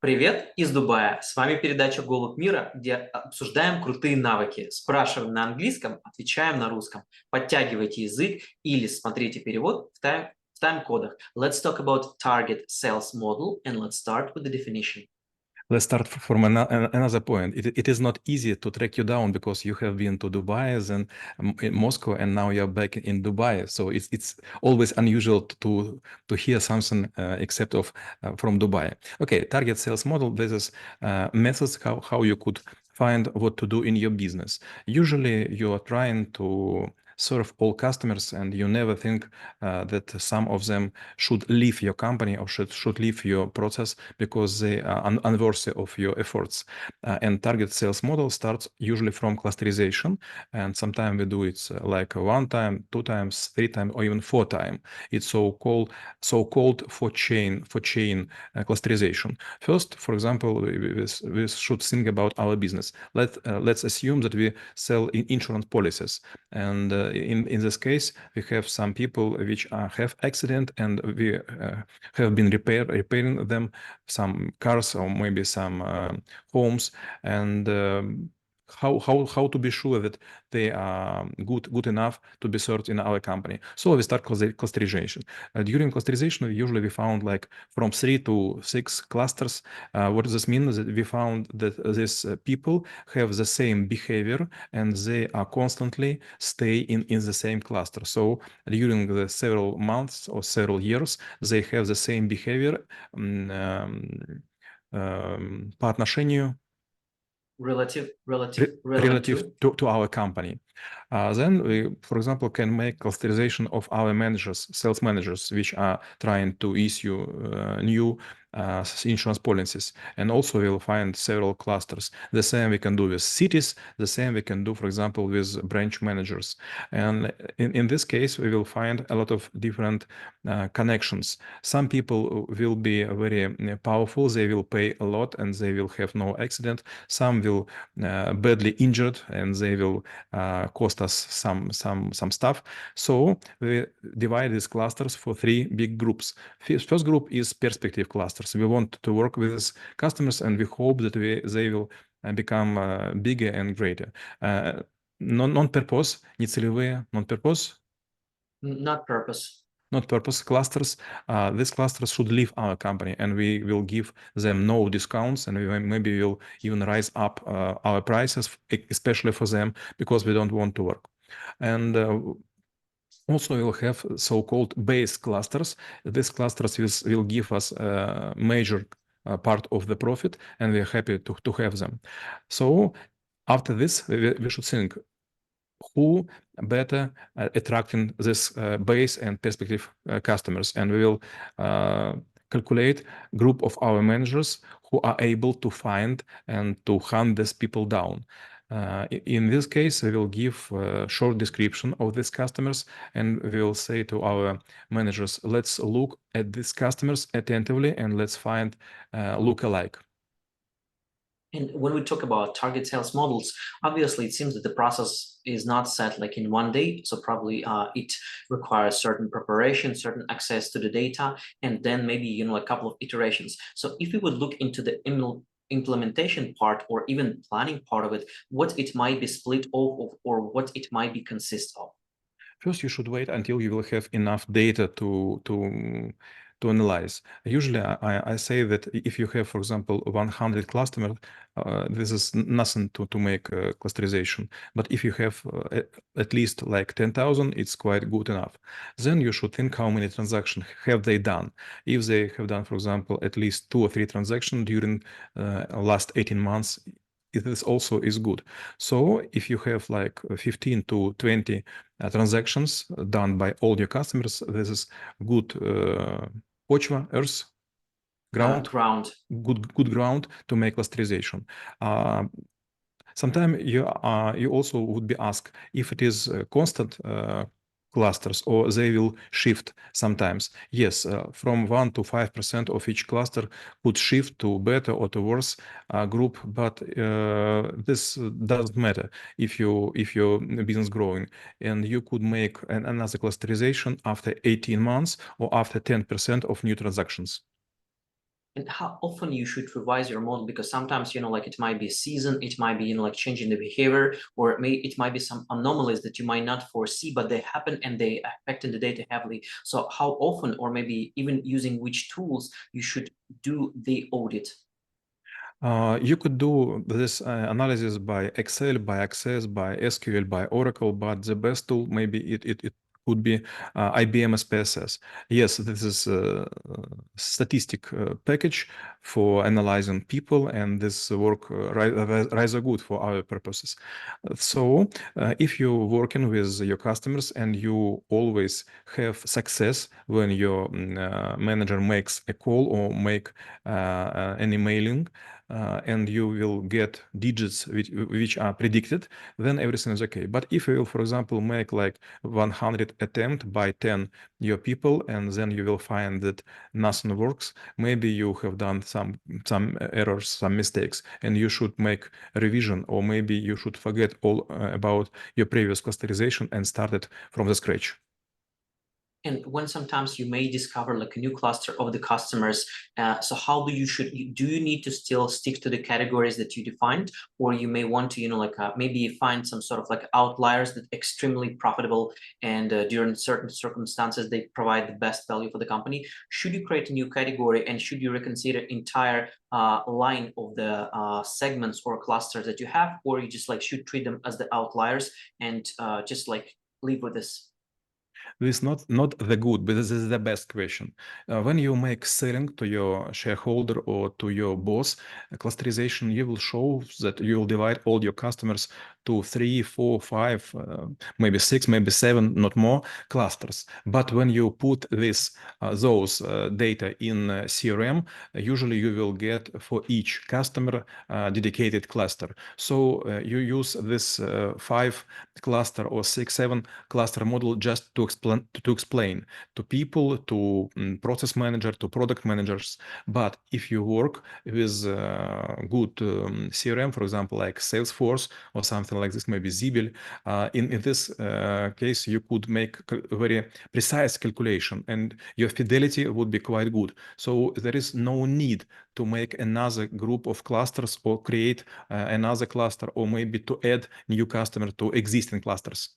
Привет из Дубая. С вами передача «ГолубьМира», где обсуждаем крутые навыки. Спрашиваем на английском, отвечаем на русском. Подтягивайте язык или смотрите перевод в тайм-кодах. Let's talk about target sales model and let's start with the definition. Let's start from another point. It is not easy to track you down because you have been to Dubai and in Moscow, and now you're back in Dubai. So it's always unusual to hear something except of from Dubai. Okay, target sales model. This is methods how you could find what to do in your business. Usually, you are trying to serve all customers, and you never think that some of them should leave your company or should leave your process because they are unworthy of your efforts. And target sales model starts usually from clusterization, and sometimes we do it like one time, two times, three times, or even four times. It's so-called for chain clusterization. First, for example, we should think about our business. Let's assume that we sell insurance policies, and in this case, we have some people which have accident, and we have been repairing them, some cars or maybe some homes, and how to be sure that they are good enough to be served in our company. So we start clusterization. During clusterization, we found like from 3 to 6 clusters. What does this mean? Is that we found that these people have the same behavior and they are constantly stay in the same cluster. So during the several months or several years, they have the same behavior по отношению Relative to. to our company. Then we, for example, can make clusterization of our managers, sales managers, which are trying to issue new insurance policies. And also we'll find several clusters. The same we can do with cities. The same we can do, for example, with branch managers. And in this case, we will find a lot of different connections. Some people will be very powerful. They will pay a lot and they will have no accident. Some will badly injured and they will cost us some stuff. So we divide these clusters for 3 big groups. First group is perspective clusters. We want to work with these customers and we hope that they will become bigger and greater. Non-purpose, не целевые, non-purpose. Not purpose. Not purpose clusters. These clusters should leave our company and we will give them no discounts, and maybe we'll even rise up our prices, especially for them, because we don't want to work. And also we will have so-called base clusters. These clusters will give us a major part of the profit, and we're happy to have them. So after this, we should think who better attracting this base and perspective customers, and we will calculate group of our managers who are able to find and to hunt these people down. In this case, we will give a short description of these customers, and we will say to our managers, let's look at these customers attentively and let's find look-alike. And when we talk about target sales models, obviously it seems that the process is not set like in one day. So probably it requires certain preparation, certain access to the data, and then maybe, a couple of iterations. So if we would look into the implementation part or even planning part of it, what it might be split off of or what it might be consist of. First, you should wait until you will have enough data to analyze. Usually, I say that if you have, for example, 100 customers, this is nothing to make clusterization. But if you have at least like 10,000, it's quite good enough. Then you should think how many transactions have they done. If they have done, for example, at least 2 or 3 transactions during last 18 months, it also is good. So if you have like 15 to 20 transactions done by all your customers, this is good почва, earth, ground, good ground to make clusterization. Sometimes you also would be asked if it is constant clusters or they will shift sometimes. Yes, from 1 to 5% of each cluster could shift to better or to worse group, but this doesn't matter if your business growing, and you could make another clusterization after 18 months or after 10% of new transactions. And how often you should revise your model? Because sometimes, like it might be a season, it might be, like changing the behavior, or it might be some anomalies that you might not foresee, but they happen and they affect the data heavily. So how often, or maybe even using which tools you should do the audit? You could do this analysis by Excel, by Access, by SQL, by Oracle, but the best tool maybe it could be IBM SPSS. Yes, this is a statistic package for analyzing people, and this work rather good for our purposes. So if you're working with your customers and you always have success when your manager makes a call or make an emailing, and you will get digits which are predicted, then everything is okay. But if you will, for example, make like 100 attempt by 10 your people, and then you will find that nothing works, maybe you have done some errors, some mistakes, and you should make a revision, or maybe you should forget all about your previous clusterization and start it from the scratch. And when sometimes you may discover like a new cluster of the customers, so how do you need to still stick to the categories that you defined, or you may want to maybe find some sort of like outliers that extremely profitable, and during certain circumstances they provide the best value for the company? Should you create a new category, and should you reconsider entire line of the segments or clusters that you have, or you just like should treat them as the outliers and just like live with this? This is not the good, but this is the best question. When you make selling to your shareholder or to your boss, clusterization, you will show that you will divide all your customers to 3, 4, 5, maybe 6, maybe 7, not more clusters. But when you put those data in CRM, usually you will get for each customer dedicated cluster. So you use this 5 cluster or 6, 7 cluster model just to explain to people, to process manager, to product managers. But if you work with good CRM, for example, like Salesforce or something like this, maybe Ziebel, in this case, you could make a very precise calculation, and your fidelity would be quite good. So there is no need to make another group of clusters or create another cluster, or maybe to add new customer to existing clusters.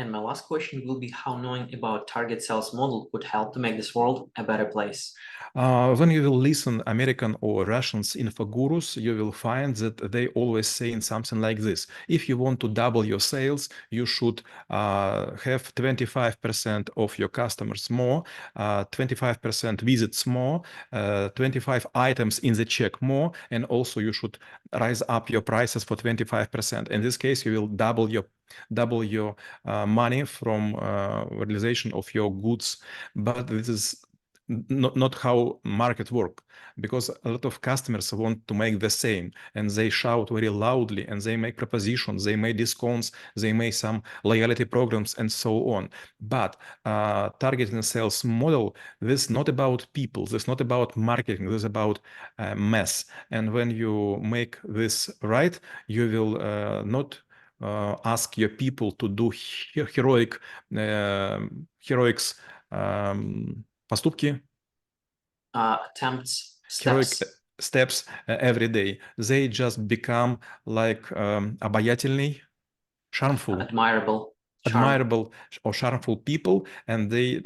And my last question will be how knowing about target sales model would help to make this world a better place. When you will listen American or Russians infogurus, you will find that they always saying something like this: if you want to double your sales, you should have 25% of your customers more, 25% visits more, 25 items in the check more, and also you should rise up your prices for 25%. In this case, you will double your money from realization of your goods. But this is not how market work, because a lot of customers want to make the same, and they shout very loudly, and they make propositions, they make discounts, they make some loyalty programs, and so on. But targeting sales model, this is not about people, this is not about marketing, this is about mass. And when you make this right, you will not ask your people to do heroics поступки, Attempts, heroic steps. steps every day. They just become like обаятельный, charmful, Admirable, charm. admirable or charmful people, and they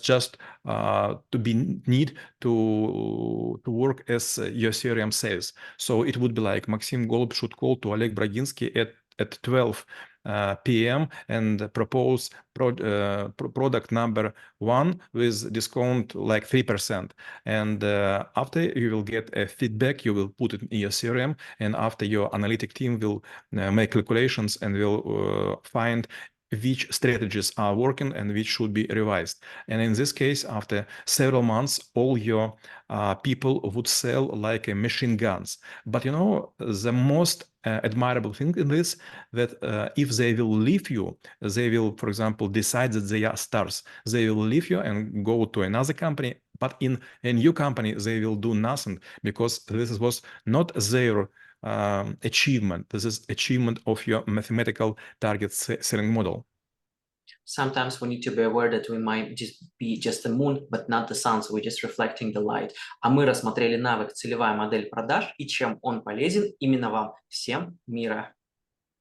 just to be need to work as your CRM says. So it would be like Maxim Golub should call to Oleg Bragинский at 12 p.m. and propose product number 1 with discount like 3%. And after you will get a feedback, you will put it in your CRM, and after your analytic team will make calculations and will find which strategies are working and which should be revised. And in this case, after several months, all your people would sell like a machine guns. But the most admirable thing in this, that if they will leave you, they will, for example, decide that they are stars. They will leave you and go to another company, but in a new company, they will do nothing, because this was not their achievement. This is achievement of your mathematical target selling model. Sometimes we need to be aware that we might be just the moon, but not the sun, so we're just reflecting the light. А мы рассмотрели навык «Целевая модель продаж» и чем он полезен именно вам. Всем мира!